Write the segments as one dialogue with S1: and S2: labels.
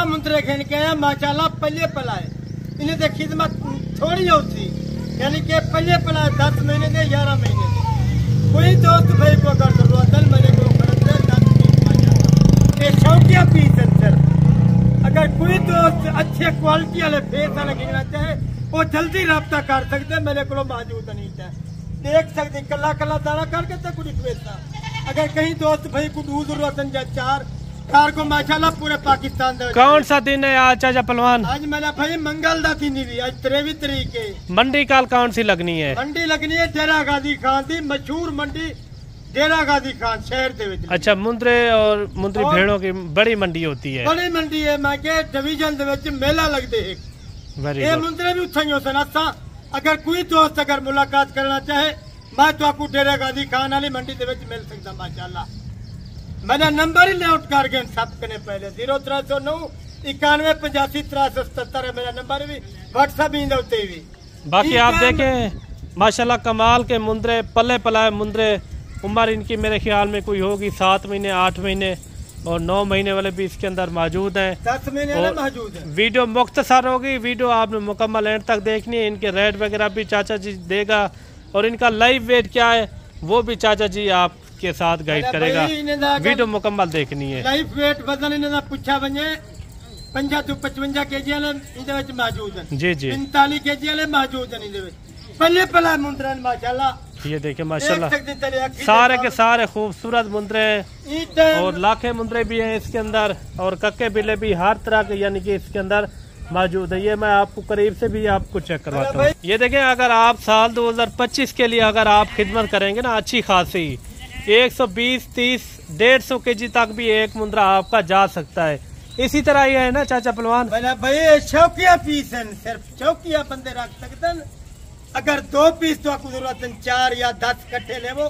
S1: मुंदरे खेन के आया माशाल्लाह पल्ले पलाए इन्हें दे खिदमत थोड़ी होती यानी कि पल्ले पलाए 10 महीने दे 11 महीने दे कोई दोस्त भाई को अगर जरूरत है मेरे को शौकिया पीस सर अगर कोई दोस्त अच्छे क्वालिटी वाले फेस वाले खरीदना चाहे वो जल्दी रब्ता कर सकते मेरे को मौजूद नहीं है देख सकते कला कला दाना करके तक कुछ बेचता अगर कहीं दोस्त भाई को दूर जरूरत है 4 कार को माशाल्लाह पूरे पाकिस्तान दे
S2: कौन सा दिन है आज चाचा पहलवान?
S1: आज मेरा भाई मंगल दा दिन भी आज 23 तारीख है।
S2: मंडी काल कौन सी लगनी है?
S1: मंडी लगनी है डेरा गाजी खान दी मशहूर मंडी डेरा गाजी खान शहर दे विच।
S2: अच्छा मुंदरे और मुंदरी भेड़ों की बड़ी मंडी होती है।
S1: बड़ी मंडी है मैं के डिवीजन दे विच मेला लगदे है। ये मुंदरे भी उत्थे हो सन असा अगर कोई दोस्त अगर मुलाकात करना चाहे मैं तो आपको डेरा गाजी खान वाली मंडी दे विच मिल सकता माशाल्लाह। मेरा नंबर ही नोट कर गए सब करने पहले 0309 91 85 377 है मेरा नंबर भी व्हाट्सएप भी
S2: बाकी आप देखें माशाल्लाह कमाल के मुंदरे पल्ले पलाए मुंदरे उम्र इनकी मेरे ख्याल में कोई होगी 7 महीने 8 महीने और 9 महीने वाले भी इसके अंदर मौजूद हैं
S1: 10 महीने मौजूद है।
S2: वीडियो मुख्तसर होगी वीडियो आपने मुकम्मल एंड तक देखनी है। इनके रेट वगैरह भी चाचा जी देगा और इनका लाइव वेट क्या है वो भी चाचा जी आपके साथ गाइड करेगा। वीडियो मुकम्मल देखनी है।
S1: लाइव वेट वजन इन्हें पूछा बने 50 to 55 kg वाले मौजूद है
S2: जी जी
S1: 45 kg वाले मौजूद है पल्ले पला मुंदरे माशाल्लाह।
S2: ये देखिए माशाल्लाह सारे के सारे खूबसूरत मुंदरे हैं और लाखे मुंदरे भी हैं इसके अंदर और कक्के बिल्ले भी हर तरह के यानी कि इसके अंदर मौजूद है। ये मैं आपको करीब से भी आपको चेक करवाता हूँ। ये देखें अगर आप साल 2025 के लिए अगर आप खिदमत करेंगे ना अच्छी खासी 120 30 150 kg तक भी एक मुंदरा आपका जा सकता है। इसी तरह ये है ना चाचा पहलवान
S1: भाई शौकिया पीस है सिर्फ शौकिया बंदे रख सकते हैं। अगर 2 पीस तो आपको जरूरत है 4 या 10 कट्ठे ले वो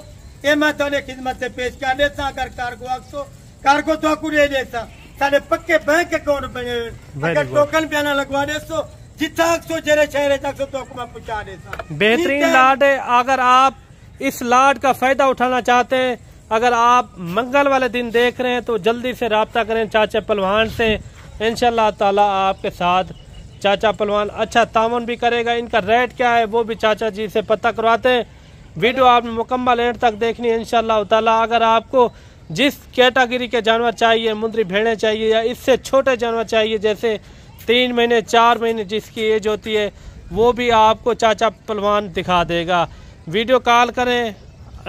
S1: ये मैं तो खिदमत से पेश कर देता। अगर कार्गो तो आपको दे देता सारे पक्के बैंक अकाउंट बने अगर टोकन बयाना लगवा दे तो जितना जेरे शहर तक तो आपको मैं पहुंचा देता।
S2: बेहतरीन लाट है। अगर आप इस लाट का फायदा उठाना चाहते हैं अगर आप मंगल वाले दिन देख रहे हैं तो जल्दी से राब्ता करें चाचा पहलवान से। इंशाल्लाह ताला आपके साथ चाचा पहलवान अच्छा तामन भी करेगा। इनका रेट क्या है वो भी चाचा जी से पता करवाते हैं। वीडियो आपने मुकम्मल एंड तक देखनी है इंशाल्लाह ताला। अगर आपको जिस कैटेगरी के जानवर चाहिए मुंदरी भेड़ें चाहिए या इससे छोटे जानवर चाहिए जैसे 3 महीने 4 महीने जिसकी एज होती है वो भी आपको चाचा पहलवान दिखा देगा। वीडियो कॉल करें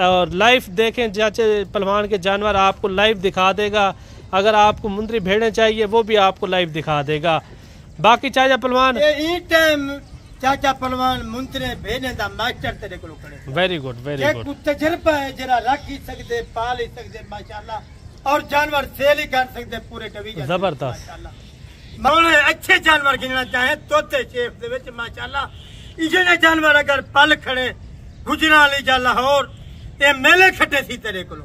S2: और लाइव देखें चाचा पहलवान के जानवर आपको लाइव दिखा देगा। अगर आपको मुंदरी भेड़ें चाहिए वो भी आपको लाइव दिखा देगा। बाकी चाचा पहलवान चाचा पहलवान मुंदरे भेड़े दा मास्टर तेरे को खड़े वेरी गुड तजर्बा है जरा रख ही सकते पाल ही सकते माशाल्लाह और जानवर सेल ही कर सकते पूरे डिवीजन जबरदस्त
S1: माने अच्छे जानवर गिनना चाहे तोते शेफ दे विच माशाल्लाह इजने जानवर अगर पल खड़े गुजरावाली जा लाहौर ये मेले खट्टे सी तेरे को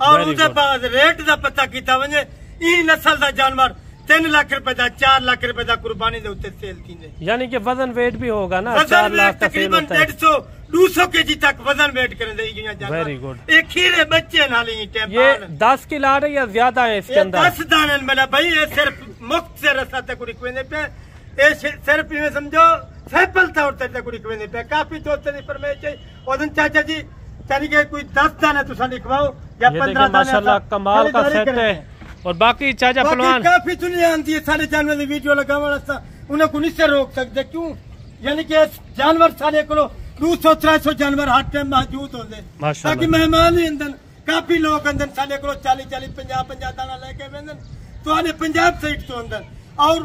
S1: और उसके बाद रेट दा पता कीता वने ई नस्ल दा जानवर 3 लाख रुपए का 4 लाख रुपए का कुर्बानी दे उत्ते सेल थी
S2: यानी कि वजन वेट भी होगा ना
S1: 4 लाख तकरीबन 150 200 kg तक वजन वेट कर दे
S2: वेरी गुड।
S1: एक खीरे बच्चे नाली
S2: ये 10 की लाट है या ज्यादा है इसके अंदर
S1: 10 दाने मेरा भाई ये सिर्फ मुफ्त से रसा तक कुड़ी कोने पे ये सिर्फ ये समझो सैंपल तौर पे कुड़ी कोने पे काफी दोस्त ने फरमाइश है ओदन चाचा जी तरीके कोई 10 दाने तुसा लिखवाओ या 15 दाने
S2: माशाल्लाह कमाल का सेट है। और बाकी चाचा पहलवान
S1: काफी दुनिया आती है सारे जानवर की वीडियो लगाने उन्हें को नहीं से रोक सकते क्यों यानी कि जानवर सारे को 200-300 जानवर हर टाइम मौजूद होते ताकि मेहमान ही अंदर काफी लोग अंदर सारे को 40-40 50-50 दाना लेके वेंदन तो आने पंजाब साइड तो अंदर और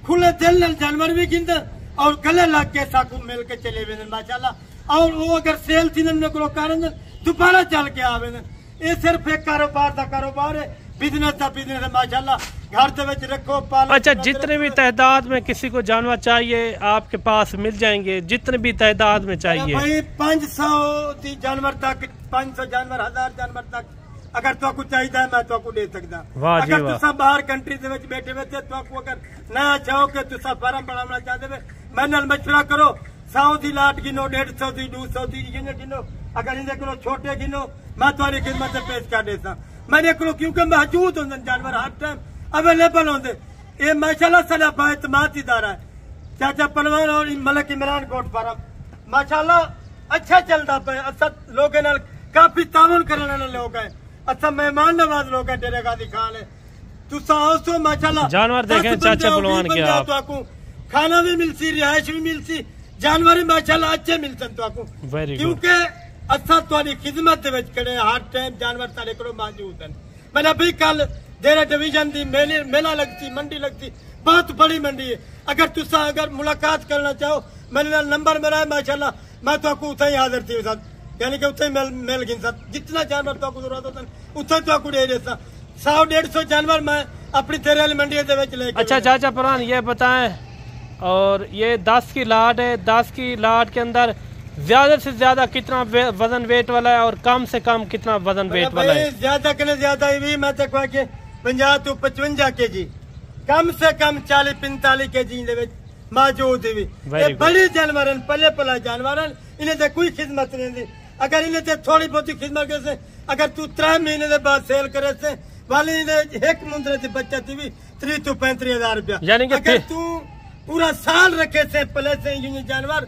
S1: खुले दिल नाल जानवर भी गिनदन और गले लग के साकू मिल के चले वेंदन माशाल्लाह। और वो अगर सेल थी को कारण दोबारा चल के आवेदन ये सिर्फ एक कारोबार है बिजनेस का बिजनेस है माशाल्लाह घर से रखो पालो।
S2: अच्छा जितने भी तादाद में किसी को जानवर चाहिए आपके पास मिल जाएंगे जितने भी तादाद में चाहिए
S1: भाई 500 जानवर तक 500 जानवर 1000 जानवर तक अगर तो आपको चाहिए मैं तो आपको दे सकता। अगर तुसा बाहर कंट्री से बैठे हुए तो आपको अगर नया चाहो कि तुसा फार्म बनाना चाहते मैं मशवरा करो 100 की लाट गिनो 150 की 200 की गिनो अगर इन्हें करो छोटे गिनो मैं तुम्हारी खिदमत से पेश कर देता। मेरे को क्योंकि मौजूद होंगे जानवर हर टाइम अवेलेबल होंगे ये माशाल्लाह सारा बाएतमाद इदारा है। चाचा पलवान और मलक इमरान कोट फार्म माशाल्लाह अच्छा चलता पे। अच्छा लोग काफी ताउन करने वाले लोग हैं। अच्छा मेहमान नवाज लोग हैं। डेरे गाजी खान है तुसा सो माशाल्लाह
S2: जानवर देखें चाचा पलवान के आप
S1: तो खाना भी मिलती, रिहाइश भी मिलती, जानवर भी माशाल्लाह अच्छे मिलते तो क्योंकि अच्छा तुम्हारी खिदमत खड़े हर टाइम जानवर सारे को मौजूद है। मैंने अभी कल डेरा डिवीजन की मेला लगती, मंडी लगती, बहुत बड़ी मंडी है। अगर तुसा अगर मुलाकात करना चाहो मेरे नंबर मेरा है माशाल्लाह, मैं तो उतना ही हाजिर थी साथ, यानी कि उतना ही मिल गई साथ। जितना जानवर तो जरूरत होता उतना तो दे देता। 100-150 जानवर मैं अपनी तेरे वाली मंडी लेके।
S2: अच्छा चाचा पलवान ये बताएं, और ये 10 की लाट है, 10 की लाट के अंदर ज्यादा से ज्यादा कितना वजन वेट वाला है और कम से कम कितना वजन वेट वाला है?
S1: ज्यादा के ज्यादा भी मैं तक 50 to 55 kg, कम से कम 40-45 kg मौजूद भी। बड़े जानवर पले पला जानवर इन्हें कोई खिदमत नहीं दी। अगर इन्हें थोड़ी बहुत खिदमत करे, अगर तू 3 महीने बाद सेल करे से वाली एक मुंदरे से बच्चा थी भी 30 to 35 हजार रुपया।
S2: यानी कि
S1: अगर तू पूरा साल रखे से पले से ये जानवर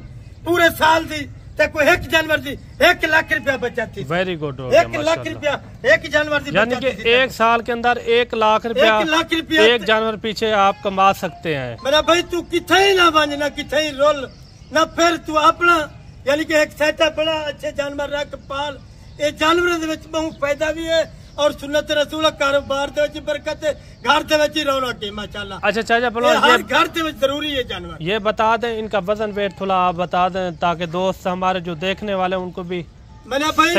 S1: पूरे साल दी तो एक जानवर दी 1 लाख रुपया बचा थी।
S2: Very good.
S1: 1 लाख रुपया एक जानवर दी,
S2: यानी कि 1 साल के अंदर 1 लाख रुपया एक जानवर पीछे आप कमा सकते हैं।
S1: मेरा भाई तू किथे ही ना बांझना, किथे ही रोल ना, फिर तू अपना यानी कि एक सहता बड़ा अच्छे जानवर रख पाल। ये जानवर बहुत फायदा भी है और सुन्नत रसूल कारोबार बरकत है, घर ही रौनक है माशाल्लाह।
S2: अच्छा चाचा पलवान
S1: घर जरूरी है जानवर।
S2: ये बता दें इनका वजन वेट थोड़ा आप बता दें ताकि दोस्त हमारे जो देखने वाले उनको भी
S1: मैंने भाई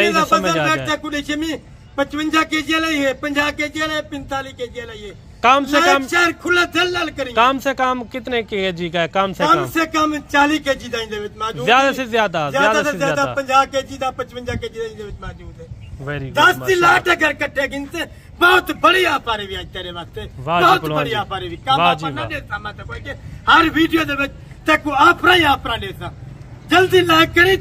S1: 55 kg है, 50 kg है, 45 kg है।
S2: कम से कम
S1: खुला दिल करेंगे।
S2: कम से कम कितने kg का है? कम से
S1: कम 40 kg
S2: ज्यादा से ज्यादा
S1: 50 kg 55 kg मौजूद है।
S2: 10
S1: लाख अगर कट्टे गिनते बहुत बड़ी व्यापारी भी आज तेरे वास्ते, बहुत बड़ी व्यापारी भी हर वीडियो जल्दी लाइक करी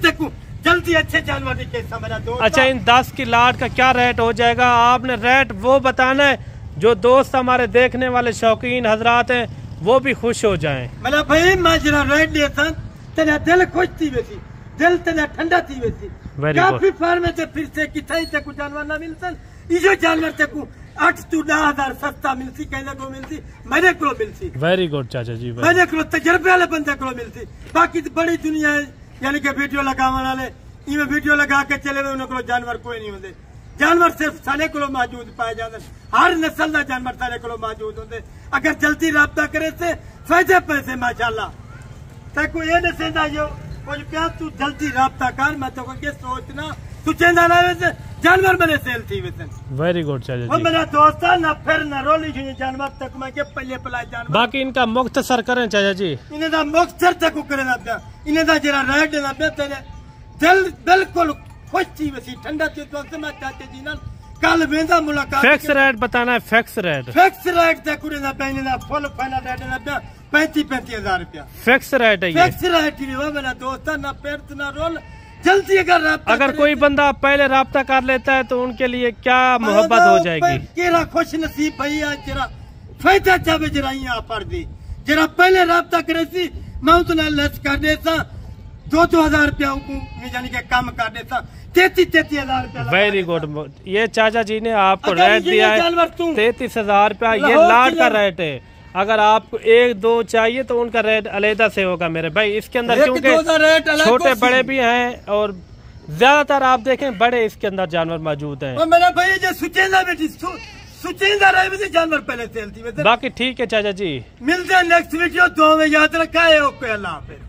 S1: जल्दी अच्छे जानवर दिखे मेरा दोस्त।
S2: अच्छा इन 10 की लाट का क्या रेट हो जाएगा? आपने रेट वो बताना है जो दोस्त हमारे देखने वाले शौकीन हजरात हैं वो भी खुश हो जाएं।
S1: मतलब भाई मैं जरा रेट लेता तेरा दिल खुश थी वैसी, दिल तेरा ठंडा थी वैसी। काफी फार्म से फिर से कितना तक जानवर ना मिलता, ये जानवर तक 8 to 10 हजार सस्ता मिलती, कहने को मिलती, मेरे को मिलती।
S2: वेरी गुड चाचा जी,
S1: मेरे को तजर्बे वाले बंदे को मिलती। बाकी तो बड़ी दुनिया है यानी कि वीडियो लगाने वाले इनमें वीडियो लगा के चले गए, उन्होंने जानवर कोई नहीं होते। जानवर सिर्फ सारे को मौजूद पाए जाते, हर नस्ल का जानवर सारे को मौजूद होते। अगर जल्दी राब्ता करे से फायदे पैसे माशाल्लाह तक ये नहीं कहना जो कुछ प्यार तू जल्दी राब्ता कर। मैं तो सोचना तू चेंदा ना वैसे जानवर मैंने सेल थी वैसे।
S2: वेरी गुड चाचा जी।
S1: मेरा दोस्त ना फिर ना रोली जानवर तक मैं के पहले पलाए जानवर।
S2: बाकी इनका मुख्तसर करें चाचा जी,
S1: इन्हें मुख्तसर तक करे ना पिया, इन्हें जरा रेट ना पिया तेरे दिल बिल्कुल खुश थी वैसी ठंडा थी। तो मैं चाचा जी ना कल वेंदा मुलाकात।
S2: फिक्स रेट बताना है, फिक्स रेट
S1: तक ना पहले ना फुल फाइनल रेट ना पिया 35 हजार रुपया
S2: फिक्स रेट है।
S1: फिक्स रेट ही मेरा दोस्त ना पेड़ ना रोल जल्दी। अगर
S2: कोई बंदा पहले राब्ता कर लेता है तो उनके लिए क्या मोहब्बत हो जाएगी।
S1: केरा खुश नसीब भाई जरा फायदा चाहे जरा यहाँ पर दी जरा पहले राब्ता करे सी मैं उतना लेस कर देता 2-2 हजार रुपया यानी कि कम कर देता 33 हजार रुपया।
S2: Very good. ये चाचा जी ने आपको रेट दिया है 33 हजार रुपया, ये लाट का रेट है। अगर आपको 1-2 चाहिए तो उनका रेट अलहदा से होगा मेरे भाई। इसके अंदर क्योंकि छोटे बड़े भी हैं और ज्यादातर आप देखें बड़े इसके अंदर जानवर मौजूद हैं।
S1: मेरा भाई जो सुचेंदा रहे जानवर पहले चलती।
S2: बाकी ठीक है चाचा जी,
S1: मिलते हैं नेक्स्ट वीडियो। 2 में याद रखा है। ओके अल्लाह हाफिज़।